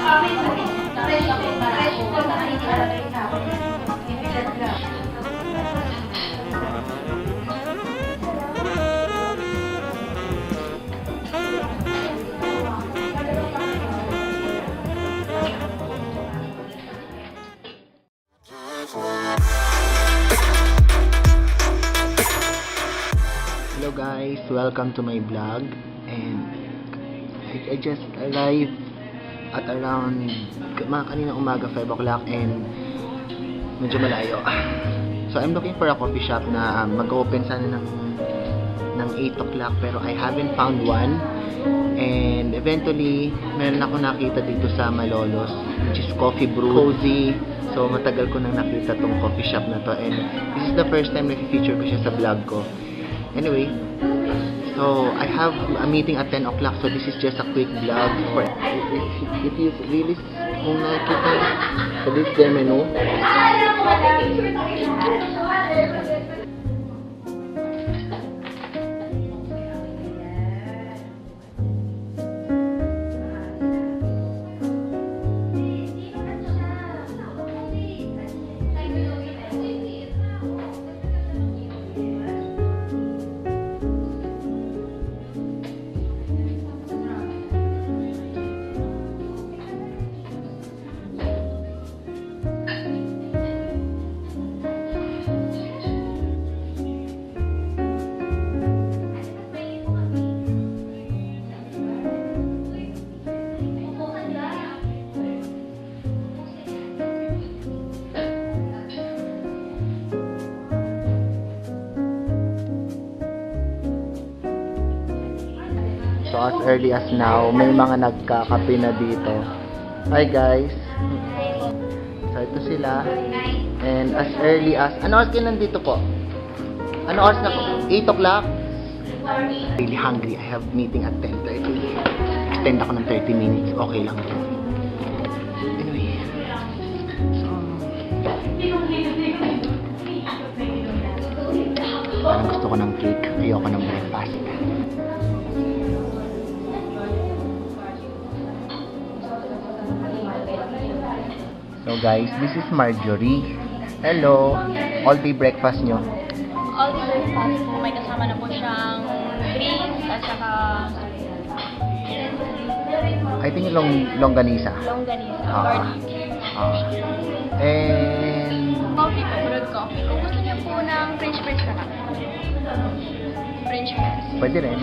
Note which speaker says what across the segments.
Speaker 1: Hello guys, welcome to my vlog, and I just arrived at around mga kanina umaga 5 o'clock and medyo malayo. So I'm looking for a coffee shop na mag-open sana ng 8 o'clock pero I haven't found one, and eventually meron ako nakita dito sa Malolos, which is Coffee Brew Cozy. So matagal ko nang nakita tong coffee shop na to, and this is the first time na feature ko siya sa vlog ko. Anyway, so I have a meeting at 10 o'clock, so this is just a quick vlog. For if you really, kung nakikita, so this is their menu. So as early as now, may mga nagkakape na dito. Hi guys! So ito sila. And as early as... Ano oras kayo nandito po? Ano oras na po? 8 o'clock? Really hungry. I have meeting at 10:30. Extend ako ng 30 minutes. Okay lang po. Anyway. So... Parang gusto ko ng cake. Ayoko ng breakfast. So guys, this is Marjorie. Hello! All-day breakfast nyo.
Speaker 2: All-day breakfast po. May kasama na po siyang drinks at saka
Speaker 1: I think longganisa.
Speaker 2: longganisa,
Speaker 1: Ah.
Speaker 2: garlic.
Speaker 1: And
Speaker 2: Coffee po, brewed coffee. Kung gusto niyo po ng French press na lang. French press.
Speaker 1: pwede rin.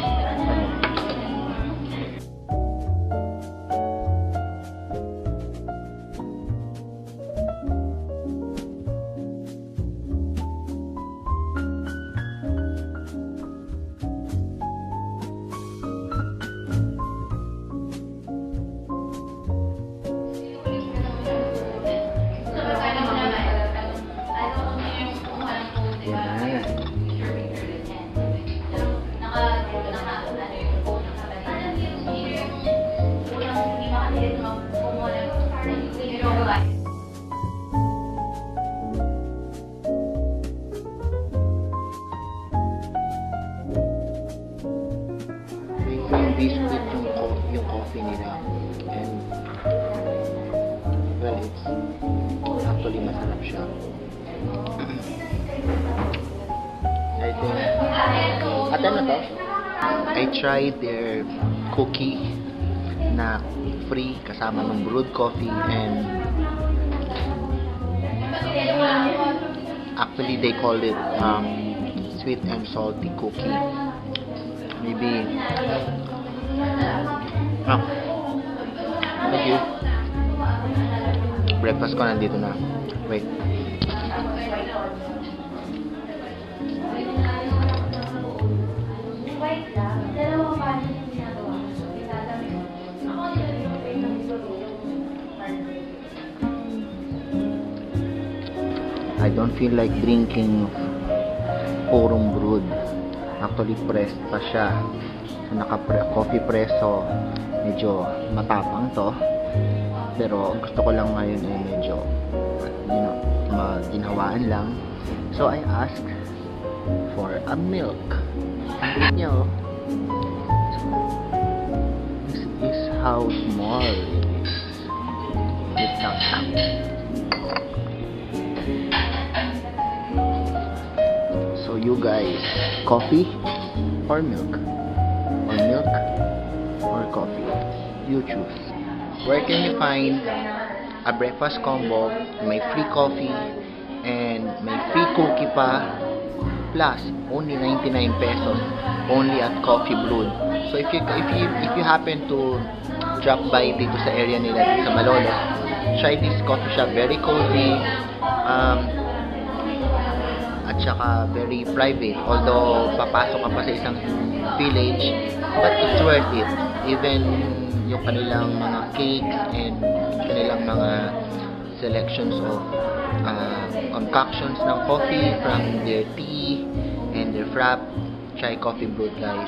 Speaker 1: Biscuit yung coffee nila, and well, it's actually masarap siya. I think at ano to? I tried their cookie na free kasama ng brewed coffee, and actually they call it sweet and salty cookie. Maybe thank you. Breakfast ko nandito na. Wait. I don't feel like drinking purong brewed. Actually pressed pa siya. So coffee press, so medyo matapang to. Pero gusto ko lang ngayon ay medyo maginhawaan lang. So I asked for a milk. This is how small it is. Non-stop. So you guys, coffee or milk? Or milk or coffee? You choose. Where can you find a breakfast combo, may free coffee, and may free cookie pa, plus only 99 pesos, only at Coffee Brood. So if you happen to drop by dito sa area nila dito sa Malolos, try this coffee shop. Very cozy, at saka very private. Although papasok ka pa sa isang village, but it's worth it. Even yung kanilang mga cakes and kanilang mga selections of concoctions ng coffee, from their tea and their frap. Try Coffee Brood, guys.